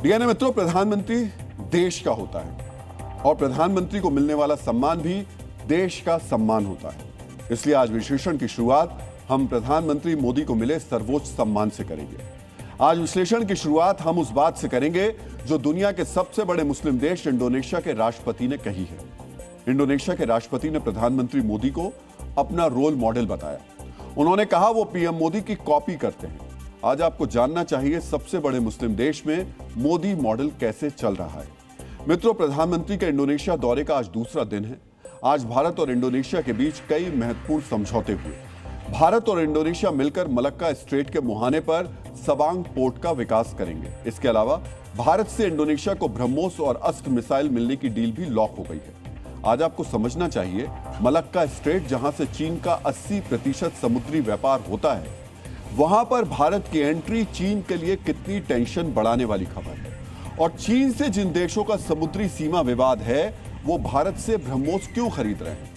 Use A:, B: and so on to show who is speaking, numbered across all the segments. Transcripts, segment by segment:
A: DNA मित्रों, प्रधानमंत्री देश का होता है और प्रधानमंत्री को मिलने वाला सम्मान भी देश का सम्मान होता है। इसलिए आज विश्लेषण की शुरुआत हम प्रधानमंत्री मोदी को मिले सर्वोच्च सम्मान से करेंगे। आज विश्लेषण की शुरुआत हम उस बात से करेंगे जो दुनिया के सबसे बड़े मुस्लिम देश इंडोनेशिया के राष्ट्रपति ने कही है। इंडोनेशिया के राष्ट्रपति ने प्रधानमंत्री मोदी को अपना रोल मॉडल बताया। उन्होंने कहा वो पीएम मोदी की कॉपी करते हैं। आज आपको जानना चाहिए सबसे बड़े मुस्लिम देश में मोदी मॉडल कैसे चल रहा है। मित्रों, प्रधानमंत्री के इंडोनेशिया दौरे का आज दूसरा दिन है। आज भारत और इंडोनेशिया के बीच कई महत्वपूर्ण समझौते हुए। भारत और इंडोनेशिया मिलकर मलक्का स्ट्रेट के मुहाने पर सबांग पोर्ट का विकास करेंगे। इसके अलावा भारत से इंडोनेशिया को ब्रह्मोस और अस्त्र मिसाइल मिलने की डील भी लॉक हो गई है। आज आपको समझना चाहिए, मलक्का स्ट्रेट जहां से चीन का 80% समुद्री व्यापार होता है, वहां पर भारत की एंट्री चीन के लिए कितनी टेंशन बढ़ाने वाली खबर है। और चीन से जिन देशों का समुद्री सीमा विवाद है, वो भारत से ब्रह्मोस क्यों खरीद रहे हैं।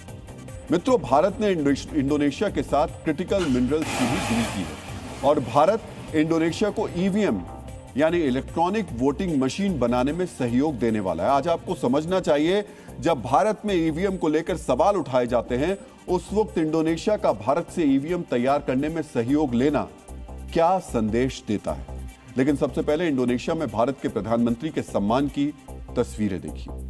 A: मित्रों, भारत ने इंडोनेशिया के साथ क्रिटिकल मिनरल्स की भी डील की है और भारत इंडोनेशिया को ईवीएम यानी इलेक्ट्रॉनिक वोटिंग मशीन बनाने में सहयोग देने वाला है। आज आपको समझना चाहिए, जब भारत में ईवीएम को लेकर सवाल उठाए जाते हैं, उस वक्त इंडोनेशिया का भारत से ईवीएम तैयार करने में सहयोग लेना क्या संदेश देता है। लेकिन सबसे पहले इंडोनेशिया में भारत के प्रधानमंत्री के सम्मान की तस्वीरें देखिए।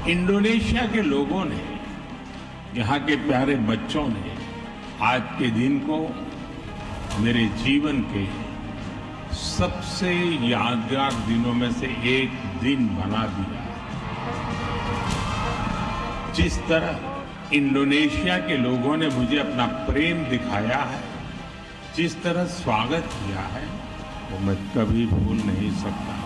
B: इंडोनेशिया के लोगों ने, यहाँ के प्यारे बच्चों ने आज के दिन को मेरे जीवन के सबसे यादगार दिनों में से एक दिन बना दिया। जिस तरह इंडोनेशिया के लोगों ने मुझे अपना प्रेम दिखाया है, जिस तरह स्वागत किया है, वो मैं कभी भूल नहीं सकता।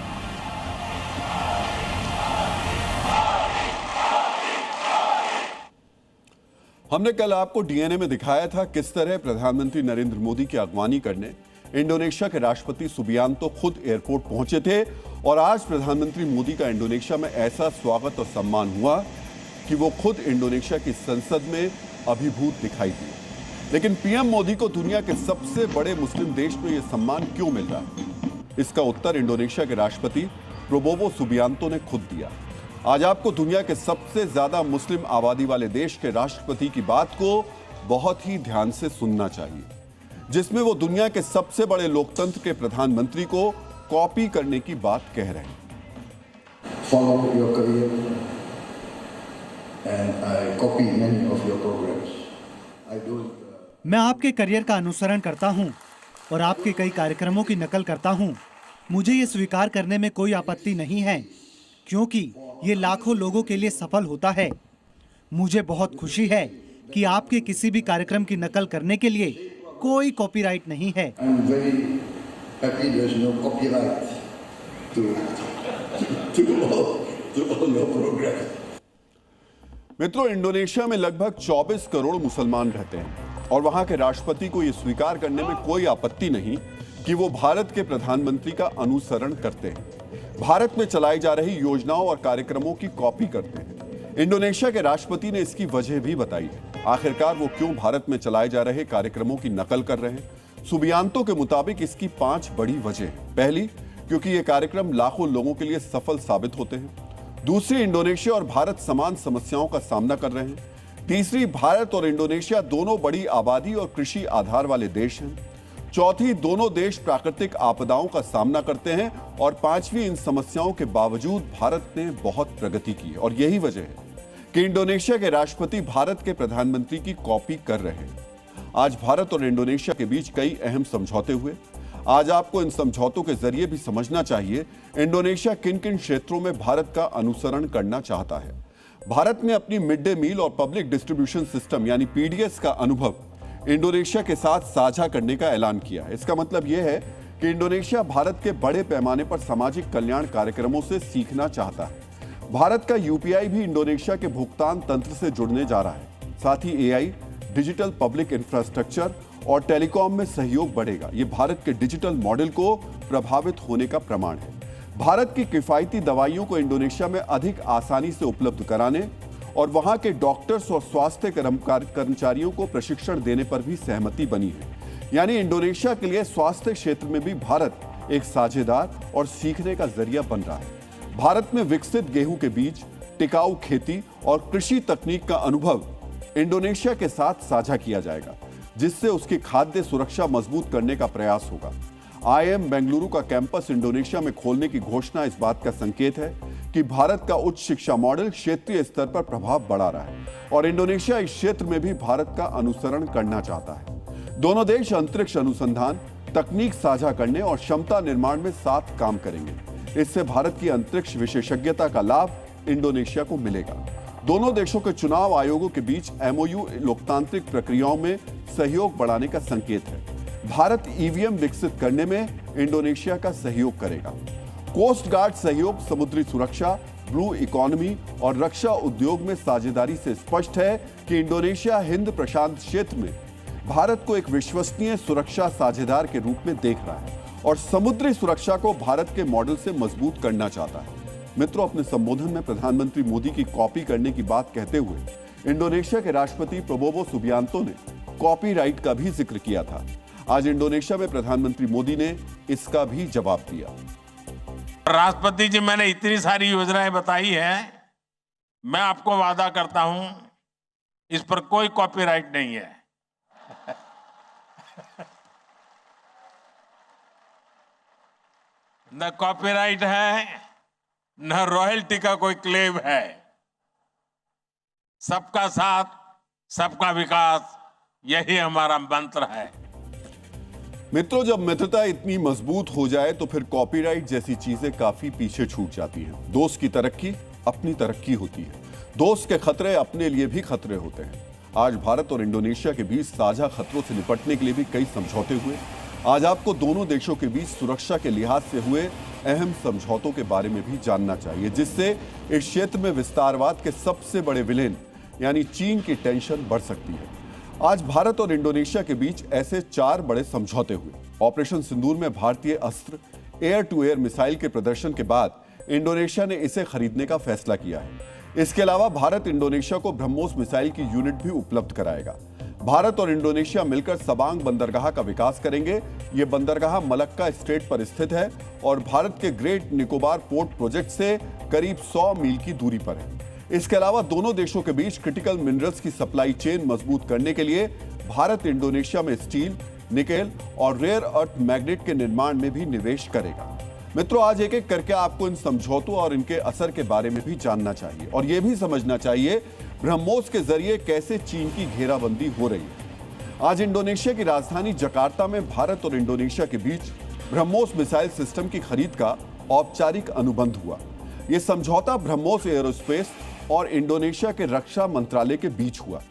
A: हमने कल आपको डीएनए में दिखाया था किस तरह प्रधानमंत्री नरेंद्र मोदी की अगवानी करने इंडोनेशिया के राष्ट्रपति सुबियांतो खुद एयरपोर्ट पहुंचे थे और आज प्रधानमंत्री मोदी का इंडोनेशिया में ऐसा स्वागत और सम्मान हुआ कि वो खुद इंडोनेशिया की संसद में अभिभूत दिखाई दिए। लेकिन पीएम मोदी को दुनिया के सबसे बड़े मुस्लिम देश में यह सम्मान क्यों मिल रहा है, इसका उत्तर इंडोनेशिया के राष्ट्रपति प्रोबोवो सुबियांतो ने खुद दिया। आज आपको दुनिया के सबसे ज्यादा मुस्लिम आबादी वाले देश के राष्ट्रपति की बात को बहुत ही ध्यान से सुनना चाहिए, जिसमें वो दुनिया के सबसे बड़े लोकतंत्र के प्रधानमंत्री को कॉपी करने की बात कह रहे हैं।
C: Follow your career and I copy many of your programs. I do.
D: मैं आपके करियर का अनुसरण करता हूं और आपके कई कार्यक्रमों की नकल करता हूं। मुझे ये स्वीकार करने में कोई आपत्ति नहीं है, क्योंकि ये लाखों लोगों के लिए सफल होता है। मुझे बहुत खुशी है कि आपके किसी भी कार्यक्रम की नकल करने के लिए कोई कॉपीराइट नहीं है।
C: I'm very happy there's no copyright to all your programs.
A: मित्रों, इंडोनेशिया में लगभग 24 करोड़ मुसलमान रहते हैं और वहां के राष्ट्रपति को यह स्वीकार करने में कोई आपत्ति नहीं कि वो भारत के प्रधानमंत्री का अनुसरण करते हैं, भारत में चलाई जा रही योजनाओं और कार्यक्रमों की कॉपी करते हैं। इंडोनेशिया के राष्ट्रपति ने इसकी वजह भी बताई है। आखिरकार वो क्यों भारत में चलाए जा रहे कार्यक्रमों की नकल कर रहे हैं। सुबियांतो के मुताबिक इसकी 5 बड़ी वजह हैं। पहली, क्योंकि ये कार्यक्रम लाखों लोगों के लिए सफल साबित होते हैं। दूसरी, इंडोनेशिया और भारत समान समस्याओं का सामना कर रहे हैं। तीसरी, भारत और इंडोनेशिया दोनों बड़ी आबादी और कृषि आधार वाले देश हैं। चौथी, दोनों देश प्राकृतिक आपदाओं का सामना करते हैं। और पांचवी, इन समस्याओं के बावजूद भारत ने बहुत प्रगति की और यही वजह है कि इंडोनेशिया के राष्ट्रपति भारत के प्रधानमंत्री की कॉपी कर रहे हैं। आज भारत और इंडोनेशिया के बीच कई अहम समझौते हुए। आज आपको इन समझौतों के जरिए भी समझना चाहिए इंडोनेशिया किन किन क्षेत्रों में भारत का अनुसरण करना चाहता है। भारत ने अपनी मिड डे मील और पब्लिक डिस्ट्रीब्यूशन सिस्टम यानी पीडीएस का अनुभव इंडोनेशिया के साथ साझा करने का ऐलान किया है। इसका मतलब यह है कि इंडोनेशिया भारत के बड़े पैमाने पर सामाजिक कल्याण कार्यक्रमों से सीखना चाहता है। भारत का यूपीआई भी इंडोनेशिया के भुगतान तंत्र से जुड़ने जा रहा है। साथ ही एआई, डिजिटल पब्लिक इंफ्रास्ट्रक्चर और टेलीकॉम में सहयोग बढ़ेगा। ये भारत के डिजिटल मॉडल को प्रभावित होने का प्रमाण है। भारत की किफायती दवाइयों को इंडोनेशिया में अधिक आसानी से उपलब्ध कराने और वहां के डॉक्टर्स और स्वास्थ्य कर्मचारियों को प्रशिक्षण देने पर भी सहमति बनी है। यानी इंडोनेशिया के लिए स्वास्थ्य क्षेत्र में भी भारत एक साझेदार और सीखने का जरिया बन रहा है। भारत में विकसित गेहूं के बीज, टिकाऊ खेती और कृषि तकनीक का अनुभव इंडोनेशिया के साथ साझा किया जाएगा, जिससे उसकी खाद्य सुरक्षा मजबूत करने का प्रयास होगा। IIM बेंगलुरु का कैंपस इंडोनेशिया में खोलने की घोषणा इस बात का संकेत है कि भारत का उच्च शिक्षा मॉडल क्षेत्रीय स्तर पर प्रभाव बढ़ा रहा है और इंडोनेशिया इस क्षेत्र में भी भारत का अनुसरण करना चाहता है। दोनों देश अंतरिक्ष अनुसंधान, तकनीक साझा करने और क्षमता निर्माण में साथ काम करेंगे। इससे भारत की अंतरिक्ष विशेषज्ञता का लाभ इंडोनेशिया को मिलेगा। दोनों देशों के चुनाव आयोगों के बीच MOU लोकतांत्रिक प्रक्रियाओं में सहयोग बढ़ाने का संकेत है। भारत EVM विकसित करने में इंडोनेशिया का सहयोग करेगा। कोस्ट गार्ड सहयोग, समुद्री सुरक्षा, ब्लू इकोनॉमी और रक्षा उद्योग में साझेदारी से स्पष्ट है कि इंडोनेशिया हिंद प्रशांत क्षेत्र में भारत को एक विश्वसनीय सुरक्षा साझेदार के रूप में देख रहा है और समुद्री सुरक्षा को भारत के मॉडल से मजबूत करना चाहता है। मित्रों, अपने संबोधन में प्रधानमंत्री मोदी की कॉपी करने की बात कहते हुए इंडोनेशिया के राष्ट्रपति प्रबोवो सुबियांतो ने कॉपीराइट का भी जिक्र किया था। आज इंडोनेशिया में प्रधानमंत्री मोदी ने इसका भी जवाब दिया।
B: राष्ट्रपति जी, मैंने इतनी सारी योजनाएं बताई है, मैं आपको वादा करता हूं इस पर कोई कॉपीराइट नहीं है। न कॉपीराइट है, न रॉयल्टी का कोई क्लेम है। सबका साथ, सबका विकास, यही हमारा मंत्र है।
A: मित्रों, जब मित्रता इतनी मजबूत हो जाए तो फिर कॉपीराइट जैसी चीजें काफी पीछे छूट जाती हैं। दोस्त की तरक्की अपनी तरक्की होती है। दोस्त के खतरे अपने लिए भी खतरे होते हैं। आज भारत और इंडोनेशिया के बीच साझा खतरों से निपटने के लिए भी कई समझौते हुए। आज आपको दोनों देशों के बीच सुरक्षा के लिहाज से हुए अहम समझौतों के बारे में भी जानना चाहिए, जिससे इस क्षेत्र में विस्तारवाद के सबसे बड़े विलेन यानी चीन की टेंशन बढ़ सकती है। आज भारत और इंडोनेशिया के बीच ऐसे 4 बड़े समझौते हुए। ऑपरेशन सिंदूर में भारतीय अस्त्र एयर टू एयर मिसाइल के प्रदर्शन के बाद इंडोनेशिया ने इसे खरीदने का फैसला किया है। इसके अलावा भारत इंडोनेशिया को ब्रह्मोस मिसाइल की यूनिट भी उपलब्ध कराएगा। भारत और इंडोनेशिया मिलकर सबांग बंदरगाह का विकास करेंगे। यह बंदरगाह मलक्का स्ट्रेट पर स्थित है और भारत के ग्रेट निकोबार पोर्ट प्रोजेक्ट से करीब 100 मील की दूरी पर है। इसके अलावा दोनों देशों के बीच क्रिटिकल मिनरल्स की सप्लाई चेन मजबूत करने के लिए भारत इंडोनेशिया में स्टील, निकेल और रेयर अर्थ मैग्नेट के निर्माण में भी निवेश करेगा। मित्रों, आज एक एक करके आपको इन समझौतों और इनके असर के बारे में भी जानना चाहिए और यह भी समझना चाहिए ब्रह्मोस के जरिए कैसे चीन की घेराबंदी हो रही है। आज इंडोनेशिया की राजधानी जकार्ता में भारत और इंडोनेशिया के बीच ब्रह्मोस मिसाइल सिस्टम की खरीद का औपचारिक अनुबंध हुआ। यह समझौता ब्रह्मोस एयरोस्पेस और इंडोनेशिया के रक्षा मंत्रालय के बीच हुआ।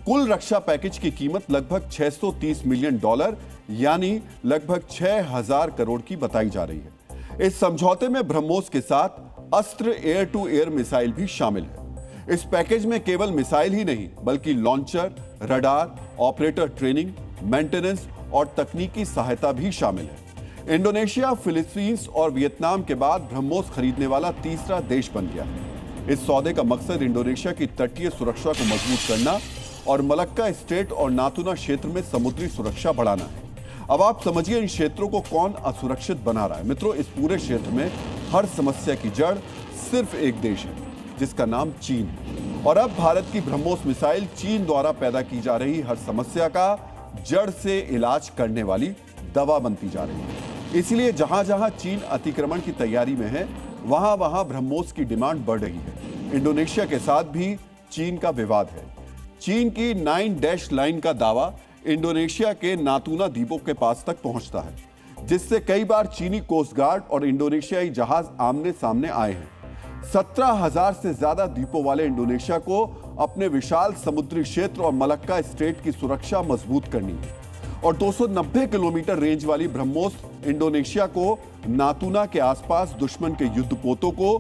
A: कुल रक्षा पैकेज की कीमत लगभग $630 मिलियन यानी लगभग 6000 करोड़ की बताई जा रही है। इस समझौते में ब्रह्मोस के साथ अस्त्र एयर टू एयर मिसाइल भी शामिल है। इस पैकेज में केवल मिसाइल ही नहीं बल्कि launcher, radar, operator training, maintenance और तकनीकी सहायता भी शामिल है। इंडोनेशिया, फिलीपींस और वियतनाम के बाद ब्रह्मोस खरीदने वाला तीसरा देश बन गया है। इस सौदे का मकसद इंडोनेशिया की तटीय सुरक्षा को मजबूत करना और मलक्का स्ट्रेट और नातुना क्षेत्र में समुद्री सुरक्षा बढ़ाना है। अब आप समझिए इन क्षेत्रों को कौन असुरक्षित बना रहा है। मित्रों, इस पूरे क्षेत्र में हर समस्या की जड़ सिर्फ एक देश है जिसका नाम चीन है और अब भारत की ब्रह्मोस मिसाइल चीन द्वारा पैदा की जा रही हर समस्या का जड़ से इलाज करने वाली दवा बनती जा रही है। इसलिए जहां जहां चीन अतिक्रमण की तैयारी में है वहां वहां ब्रह्मोस की डिमांड बढ़ रही है। इंडोनेशिया के साथ भी चीन का विवाद है। चीन की 9 डैश लाइन का दावा इंडोनेशिया के नातुना द्वीपों के पास तक पहुंचता है, जिससे कई बार चीनी कोस्ट गार्ड और इंडोनेशियाई जहाज आमने सामने आए हैं। 17,000 से ज्यादा द्वीपों वाले इंडोनेशिया को अपने विशाल समुद्री क्षेत्र और मलक्का स्ट्रेट की सुरक्षा मजबूत करनी है और 290 किलोमीटर रेंज वाली ब्रह्मोस इंडोनेशिया को नातुना के आसपास दुश्मन के युद्धपोतों को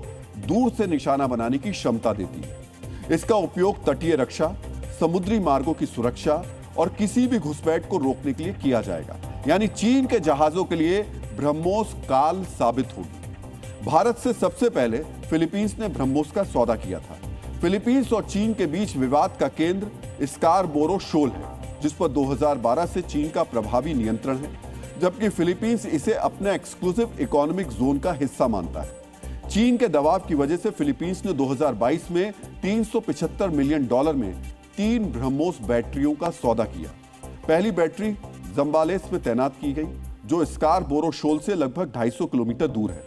A: दूर से निशाना बनाने की क्षमता देती है। इसका उपयोग तटीय रक्षा, समुद्री मार्गों की सुरक्षा और किसी भी घुसपैठ को रोकने के लिए किया जाएगा। यानी चीन के जहाजों के लिए ब्रह्मोस काल साबित होगी। भारत से सबसे पहले फिलीपींस ने ब्रह्मोस का सौदा किया था। फिलीपींस और चीन के बीच विवाद का केंद्र स्कारबोरो शोल है, जिस पर 2012 से चीन का प्रभावी नियंत्रण है, जबकि फिलीपींस इसे अपना एक्सक्लूसिव इकोनॉमिक जोन का हिस्सा मानता है। चीन के दबाव की वजह से फिलीपींस ने 2022 में $375 मिलियन में 3 ब्रह्मोस बैटरियों का सौदा किया। पहली बैटरी जंबालेस में तैनात की गई, जो स्कारबोरो शोल से लगभग 250 किलोमीटर दूर है।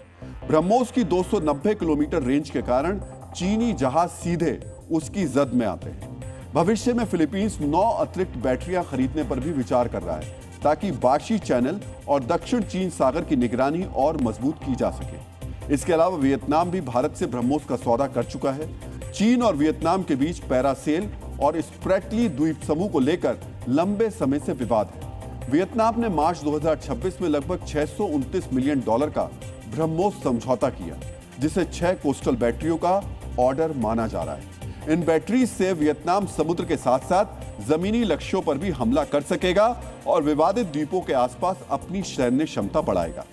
A: ब्रह्मोस की 290 किलोमीटर रेंज के कारण चीनी जहाज सीधे उसकी जद में आते हैं। भविष्य में फिलीपींस 9 अतिरिक्त बैटरियां खरीदने पर भी विचार कर रहा है, ताकि बाशी चैनल और दक्षिण चीन सागर की निगरानी और मजबूत की जा सके। इसके अलावा वियतनाम भी भारत से ब्रह्मोस का सौदा कर चुका है। चीन और वियतनाम के बीच पैरासेल और स्प्रेटली द्वीप समूह को लेकर लंबे समय से विवाद है। वियतनाम ने मार्च 2026 में लगभग $629 मिलियन का ब्रह्मोस समझौता किया, जिसे 6 कोस्टल बैटरियों का ऑर्डर माना जा रहा है। इन बैटरीज से वियतनाम समुद्र के साथ साथ जमीनी लक्ष्यों पर भी हमला कर सकेगा और विवादित द्वीपों के आसपास अपनी सैन्य क्षमता बढ़ाएगा।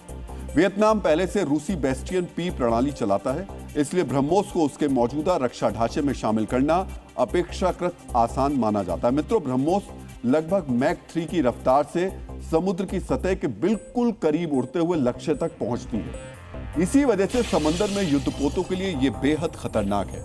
A: वियतनाम पहले से रूसी बेस्टियन पी प्रणाली चलाता है, इसलिए ब्रह्मोस को उसके मौजूदा रक्षा ढांचे में शामिल करना अपेक्षाकृत आसान माना जाता है। मित्रों, ब्रह्मोस लगभग मैक 3 की रफ्तार से समुद्र की सतह के बिल्कुल करीब उड़ते हुए लक्ष्य तक पहुंचती है। इसी वजह से समंदर में युद्धपोतों के लिए यह बेहद खतरनाक है।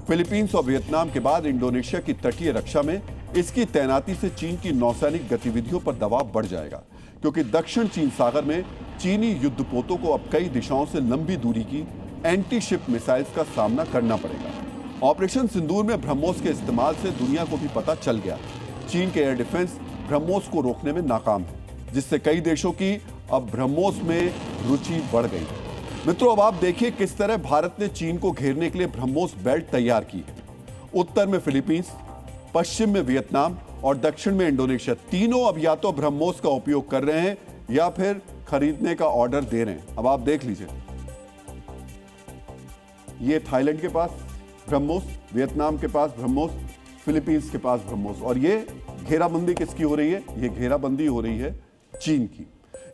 A: फिलीपींस और वियतनाम के बाद इंडोनेशिया की तटीय रक्षा में इसकी तैनाती से चीन की नौसैनिक गतिविधियों पर दबाव बढ़ जाएगा, क्योंकि दक्षिण चीन सागर में चीनी युद्धपोतों को अब कई दिशाओं से लंबी दूरी की एंटी शिप मिसाइल्स का सामना करना पड़ेगा। ऑपरेशन सिंदूर में ब्रह्मोस के इस्तेमाल से दुनिया को भी पता चल गया। चीन के एयर डिफेंस ब्रह्मोस को रोकने में नाकाम है, जिससे कई देशों की अब ब्रह्मोस में रुचि बढ़ गई है। मित्रों, अब आप देखिए किस तरह भारत ने चीन को घेरने के लिए ब्रह्मोस बेल्ट तैयार की है। उत्तर में फिलीपींस, पश्चिम में वियतनाम और दक्षिण में इंडोनेशिया, तीनों अब या तो ब्रह्मोस का उपयोग कर रहे हैं या फिर खरीदने का ऑर्डर दे रहे हैं। अब आप देख लीजिए, ये थाईलैंड के पास ब्रह्मोस, वियतनाम के पास ब्रह्मोस, फिलीपींस के पास ब्रह्मोस, और ये घेराबंदी किसकी हो रही है? ये घेराबंदी हो रही है चीन की।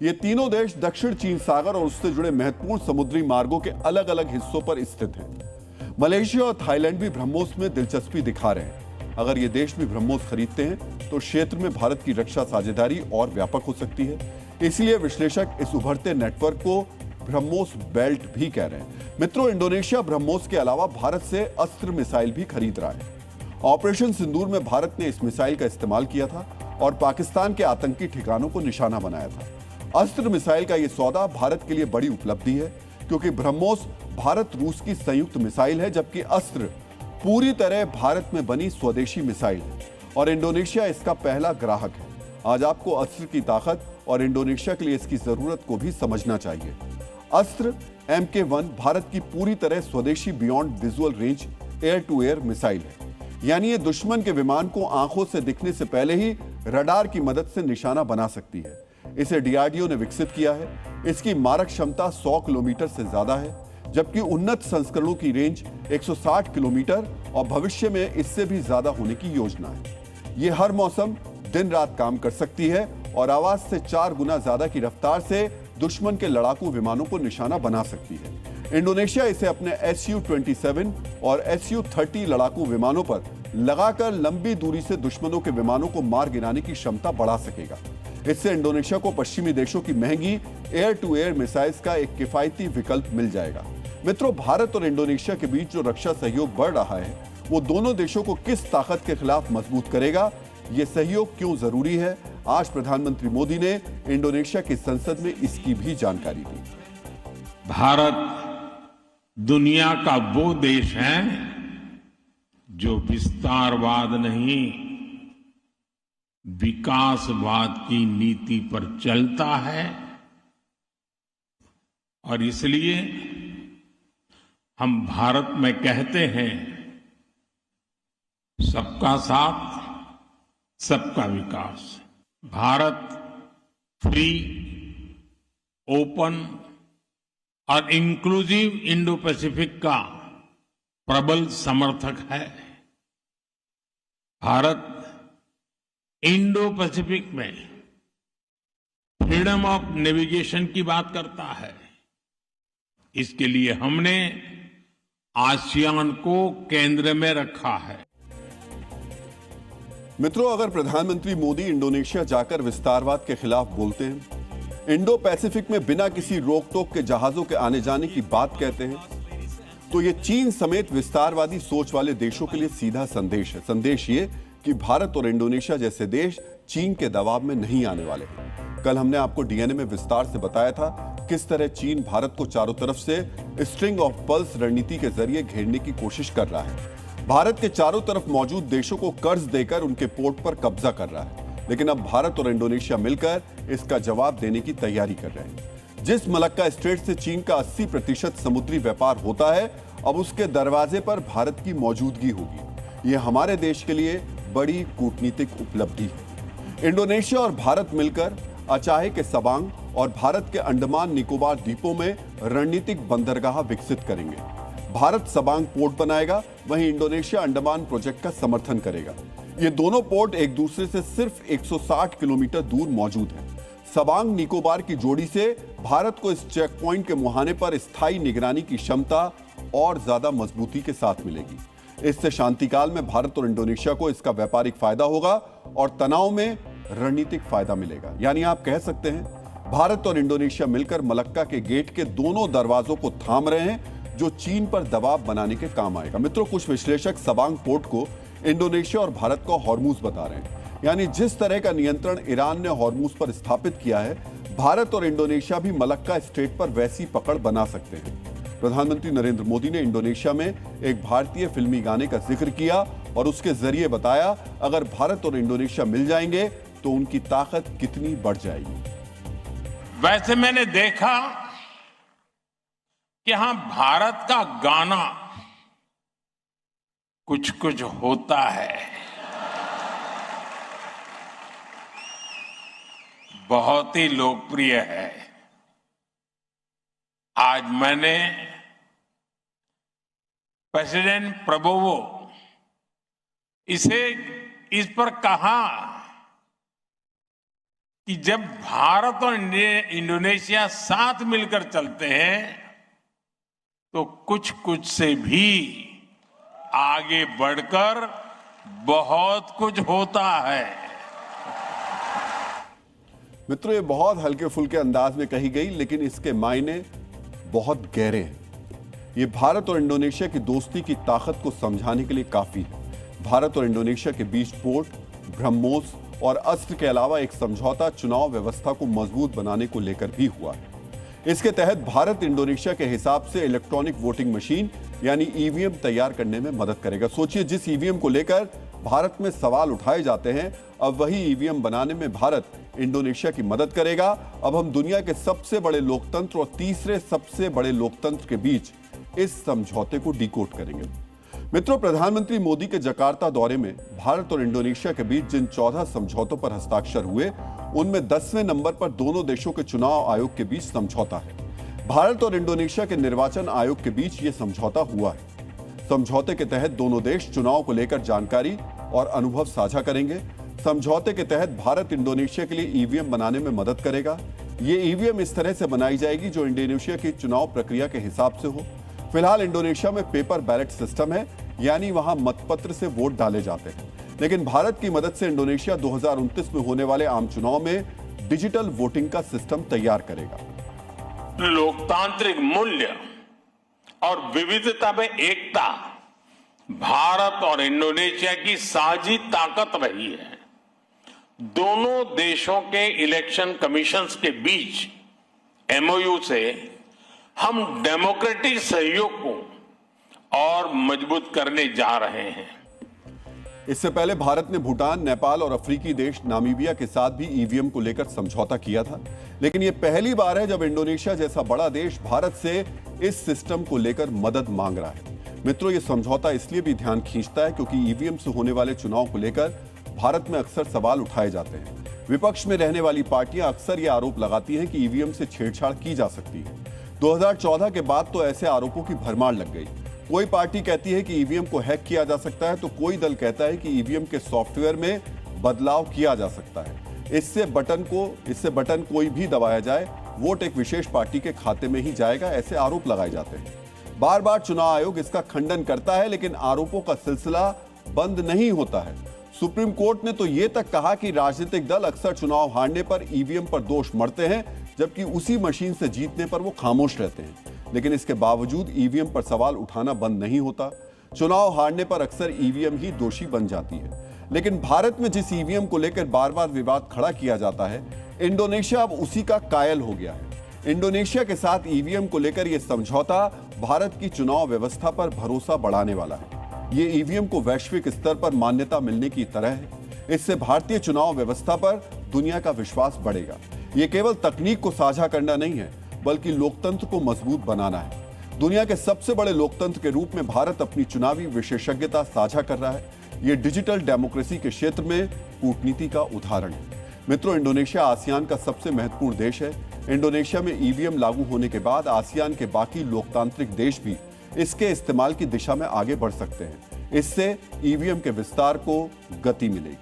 A: ये तीनों देश दक्षिण चीन सागर और उससे जुड़े महत्वपूर्ण समुद्री मार्गों के अलग अलग हिस्सों पर स्थित हैं। मलेशिया और थाईलैंड भी ब्रह्मोस में दिलचस्पी दिखा रहे हैं। अगर ये देश भी ब्रह्मोस खरीदते हैं तो क्षेत्र में भारत की रक्षा साझेदारी और व्यापक हो सकती है। इसलिए विश्लेषक इस उभरते नेटवर्क को ब्रह्मोस बेल्ट भी कह रहे हैं। मित्रों, इंडोनेशिया ब्रह्मोस के अलावा भारत से अस्त्र मिसाइल भी खरीद रहा है। ऑपरेशन सिंदूर में भारत ने इस मिसाइल का इस्तेमाल किया था और पाकिस्तान के आतंकी ठिकानों को निशाना बनाया था। अस्त्र मिसाइल का यह सौदा भारत के लिए बड़ी उपलब्धि है, क्योंकि ब्रह्मोस भारत रूस की संयुक्त मिसाइल है, जबकि अस्त्र पूरी तरह भारत में बनी स्वदेशी मिसाइल है और इंडोनेशिया इसका पहला ग्राहक है। आज आपको अस्त्र की ताकत और इंडोनेशिया के लिए इसकी जरूरत को भी समझना चाहिए। अस्त्र MK1 भारत की पूरी तरह स्वदेशी beyond visual range air to air missile है, यानी ये दुश्मन के विमान को आंखों से दिखने से पहले ही रडार की मदद से निशाना बना सकती है। इसे DRDO ने विकसित किया है। इसकी मारक क्षमता 100 किलोमीटर से ज्यादा है, जबकि उन्नत संस्करणों की रेंज 160 किलोमीटर और भविष्य में इससे भी ज्यादा होने की योजना है। ये हर मौसम दिन रात काम कर सकती है और आवाज से 4 गुना ज्यादा की रफ्तार से दुश्मन के लड़ाकू विमानों को निशाना बना सकती है। इंडोनेशिया इसे अपने Su-27 और Su-30 लड़ाकू विमानों पर लगाकर लंबी दूरी से दुश्मनों के विमानों को मार गिराने की क्षमता बढ़ा सकेगा। इससे इंडोनेशिया को पश्चिमी देशों की महंगी एयर टू एयर मिसाइल्स का एक किफायती विकल्प मिल जाएगा। मित्रों, भारत और इंडोनेशिया के बीच जो रक्षा सहयोग बढ़ रहा है, वो दोनों देशों को किस ताकत के खिलाफ मजबूत करेगा? ये सहयोग क्यों जरूरी है? आज प्रधानमंत्री मोदी ने इंडोनेशिया की संसद में इसकी भी जानकारी दी।
B: भारत दुनिया का वो देश है जो विस्तारवाद नहीं, विकासवाद की नीति पर चलता है, और इसलिए हम भारत में कहते हैं सबका साथ सबका विकास। भारत फ्री, ओपन और इंक्लूसिव इंडो पैसिफिक का प्रबल समर्थक है। भारत इंडो पैसिफिक में फ्रीडम ऑफ नेविगेशन की बात करता है। इसके लिए हमने आसियान को केंद्र में रखा है।
A: मित्रों, अगर प्रधानमंत्री मोदी इंडोनेशिया जाकर विस्तारवाद के खिलाफ बोलते हैं, इंडो पैसिफिक में बिना किसी रोक टोक के जहाजों के आने जाने की बात कहते हैं, तो ये चीन समेत विस्तारवादी सोच वाले देशों के लिए सीधा संदेश है। संदेश ये कि भारत और इंडोनेशिया जैसे देश चीन के दबाव में नहीं आने वाले। कल हमने आपको डीएनए में विस्तार से बताया था किस तरह चीन भारत को चारों तरफ से स्ट्रिंग ऑफ पर्ल्स रणनीति के जरिए घेरने की कोशिश कर रहा है। भारत के चारों तरफ मौजूद देशों को कर्ज देकर उनके पोर्ट पर कब्जा कर रहा है, लेकिन अब भारत और इंडोनेशिया मिलकर इसका जवाब देने की तैयारी कर रहे हैं। जिस मलक्का स्ट्रेट से चीन का 80% समुद्री व्यापार होता है, अब उसके दरवाजे पर भारत की मौजूदगी होगी। यह हमारे देश के लिए बड़ी कूटनीतिक उपलब्धि है। इंडोनेशिया और भारत मिलकर अचाहे के सबांग और भारत के अंडमान निकोबार द्वीपों में रणनीतिक बंदरगाह विकसित करेंगे। भारत सबांग पोर्ट बनाएगा, वहीं इंडोनेशिया अंडमान प्रोजेक्ट का समर्थन करेगा। ये दोनों पोर्ट एक दूसरे से सिर्फ 160 किलोमीटर दूर मौजूद हैं। सबांग निकोबार की जोड़ी से भारत को इस चेक पॉइंट के मुहाने पर स्थायी निगरानी की क्षमता और ज्यादा मजबूती के साथ मिलेगी। इससे शांतिकाल में भारत और इंडोनेशिया को इसका व्यापारिक फायदा होगा और तनाव में रणनीतिक फायदा मिलेगा। यानी आप कह सकते हैं भारत और इंडोनेशिया मिलकर मलक्का के गेट के दोनों दरवाजों को थाम रहे हैं, जो चीन पर दबाव बनाने के काम आएगा। मित्रों, कुछ विश्लेषक सबांग पोर्ट को इंडोनेशिया और भारत का हॉर्मूज बता रहे हैं। यानी जिस तरह का नियंत्रण ईरान ने हॉर्मूज पर स्थापित किया है, भारत और इंडोनेशिया भी मलक्का स्ट्रेट पर वैसी पकड़ बना सकते हैं। प्रधानमंत्री नरेंद्र मोदी ने इंडोनेशिया में एक भारतीय फिल्मी गाने का जिक्र किया और उसके जरिए बताया, अगर भारत और इंडोनेशिया मिल जाएंगे तो उनकी ताकत कितनी बढ़ जाएगी।
B: वैसे मैंने देखा कि यहां भारत का गाना कुछ कुछ होता है, बहुत ही लोकप्रिय है। आज मैंने प्रेसिडेंट प्रबोवो इस पर कहा कि जब भारत और इंडोनेशिया साथ मिलकर चलते हैं तो कुछ कुछ से भी आगे बढ़कर बहुत कुछ होता है।
A: मित्रों, ये बहुत हल्के फुल्के अंदाज में कही गई, लेकिन इसके मायने बहुत गहरे हैं। ये भारत और इंडोनेशिया की दोस्ती की ताकत को समझाने के लिए काफी है। भारत और इंडोनेशिया के बीच पोर्ट, ब्रह्मोस और अस्त्र के अलावा एक समझौता चुनाव व्यवस्था को मजबूत बनाने को लेकर भी हुआ है। इसके तहत भारत इंडोनेशिया के हिसाब से इलेक्ट्रॉनिक वोटिंग मशीन यानी ईवीएम तैयार करने में मदद करेगा। सोचिए, जिस ईवीएम को लेकर भारत में सवाल उठाए जाते हैं, अब वही ईवीएम बनाने में भारत इंडोनेशिया की मदद करेगा। अब हम दुनिया के सबसे बड़े लोकतंत्र और तीसरे सबसे बड़े लोकतंत्र के बीच इस समझौते को डिकोड करेंगे। मित्रों, प्रधानमंत्री मोदी के जकार्ता दौरे में भारत और इंडोनेशिया के बीच जिन 14 समझौतों पर हस्ताक्षर हुए, उनमें 10वें नंबर पर दोनों देशों के चुनाव आयोग के बीच समझौता है। भारत और इंडोनेशिया के निर्वाचन आयोग के बीच यह समझौता हुआ है। समझौते के तहत दोनों देश चुनाव को लेकर जानकारी और अनुभव साझा करेंगे। समझौते के तहत भारत इंडोनेशिया के लिए ईवीएम बनाने में मदद करेगा। ये ईवीएम इस तरह से बनाई जाएगी जो इंडोनेशिया की चुनाव प्रक्रिया के हिसाब से हो। फिलहाल इंडोनेशिया में पेपर बैलेट सिस्टम है, यानी वहां मतपत्र से वोट डाले जाते हैं, लेकिन भारत की मदद से इंडोनेशिया 2029 में होने वाले आम चुनाव में डिजिटल वोटिंग का सिस्टम तैयार करेगा।
B: लोकतांत्रिक मूल्य और विविधता में एकता भारत और इंडोनेशिया की साझी ताकत रही है। दोनों देशों के इलेक्शन कमीशंस के बीच एमओयू से हम डेमोक्रेटिक सहयोग को और मजबूत करने जा रहे हैं।
A: इससे पहले भारत ने भूटान, नेपाल और अफ्रीकी देश नामीबिया के साथ भी ईवीएम को लेकर समझौता किया था, लेकिन यह पहली बार है जब इंडोनेशिया जैसा बड़ा देश भारत से इस सिस्टम को लेकर मदद मांग रहा है। मित्रों, यह समझौता इसलिए भी ध्यान खींचता है क्योंकि ईवीएम से होने वाले चुनाव को लेकर भारत में अक्सर सवाल उठाए जाते हैं। विपक्ष में रहने वाली पार्टियां अक्सर यह आरोप लगाती हैं कि ईवीएम से छेड़छाड़ की जा सकती है। 2014 के बाद तो ऐसे आरोपों की भरमार लग गई। कोई पार्टी कहती है कि ईवीएम को हैक किया जा सकता है, तो कोई दल कहता है कि ईवीएम के सॉफ्टवेयर में बदलाव किया जा सकता है। इससे बटन कोई भी दबाया जाए, वोट एक विशेष पार्टी के खाते में ही जाएगा, ऐसे आरोप लगाए जाते हैं। बार बार चुनाव आयोग इसका खंडन करता है, लेकिन आरोपों का सिलसिला बंद नहीं होता है। सुप्रीम कोर्ट ने तो यह तक कहा कि राजनीतिक दल अक्सर चुनाव हारने पर ईवीएम पर दोष मढ़ते हैं, जबकि उसी मशीन से जीतने पर वो खामोश रहते हैं। लेकिन इसके बावजूद ईवीएम पर सवाल उठाना बंद नहीं होता। चुनाव हारने पर अक्सर ईवीएम ही दोषी बन जाती है। लेकिन भारत में जिस ईवीएम को लेकर बार बार विवाद खड़ा किया जाता है, इंडोनेशिया अब उसी का कायल हो गया है। इंडोनेशिया के साथ ईवीएम को लेकर यह समझौता भारत की चुनाव व्यवस्था पर भरोसा बढ़ाने वाला है। ये ईवीएम को वैश्विक स्तर पर मान्यता मिलने की तरह है। इससे भारतीय चुनाव व्यवस्था पर दुनिया का विश्वास बढ़ेगा। ये केवल तकनीक को साझा करना नहीं है, बल्कि लोकतंत्र को मजबूत बनाना है। दुनिया के सबसे बड़े लोकतंत्र के रूप में भारत अपनी चुनावी विशेषज्ञता साझा कर रहा है। ये डिजिटल डेमोक्रेसी के क्षेत्र में कूटनीति का उदाहरण है। मित्रों, इंडोनेशिया आसियान का सबसे महत्वपूर्ण देश है। इंडोनेशिया में ईवीएम लागू होने के बाद आसियान के बाकी लोकतांत्रिक देश भी इसके इस्तेमाल की दिशा में आगे बढ़ सकते हैं। इससे ईवीएम के विस्तार को गति मिलेगी।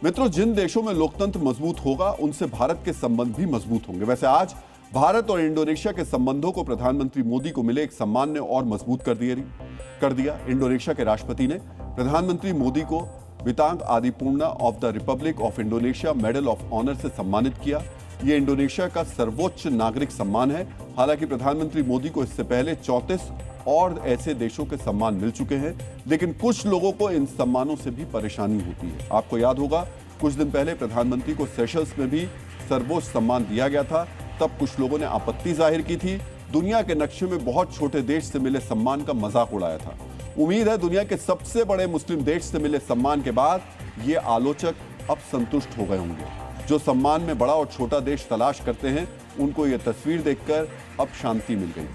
A: मित्रों, जिन देशों में लोकतंत्र मजबूत होगा, उनसे भारत के संबंध भी मजबूत होंगे। वैसे आज भारत और इंडोनेशिया के संबंधों को प्रधानमंत्री मोदी को मिले एक सम्मान ने और मजबूत कर दिया। इंडोनेशिया के राष्ट्रपति ने प्रधानमंत्री मोदी को Bintang Adipurna of the Republic of Indonesia medal of honour से सम्मानित किया। यह इंडोनेशिया का सर्वोच्च नागरिक सम्मान है। हालांकि प्रधानमंत्री मोदी को इससे पहले 34 और ऐसे देशों के सम्मान मिल चुके हैं, लेकिन कुछ लोगों को इन सम्मानों से भी परेशानी होती है। आपको याद होगा, कुछ दिन पहले प्रधानमंत्री को सेशल्स में भी सर्वोच्च सम्मान दिया गया था। तब कुछ लोगों ने आपत्ति जाहिर की थी। दुनिया के नक्शे में बहुत छोटे देश से मिले सम्मान का मजाक उड़ाया था। उम्मीद है दुनिया के सबसे बड़े मुस्लिम देश से मिले सम्मान के बाद ये आलोचक अब संतुष्ट हो गए होंगे। जो सम्मान में बड़ा और छोटा देश तलाश करते हैं, उनको ये तस्वीर देखकर अब शांति मिल गई।